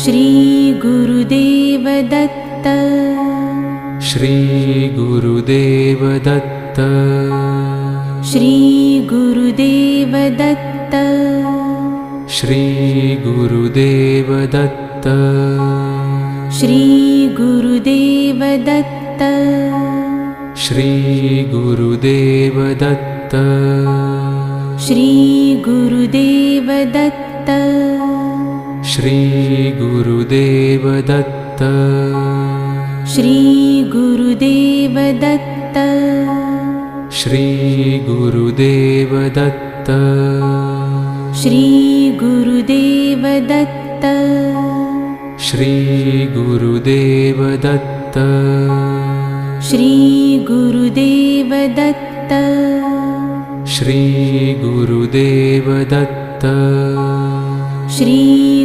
Shri Gurudev Datta. Shri Gurudev Datta. Shri Gurudev Datta. Shri Gurudev Datta. Shri Gurudev Datta. Shri Gurudev Datta. Shri Gurudev Datta. Shri Gurudev Datta. Shri Gurudev Datta. Shri Gurudev Datta. Shri Gurudev Datta. Shri Gurudev Datta. Shri Gurudev Datta. Shri Gurudev Datta. Shri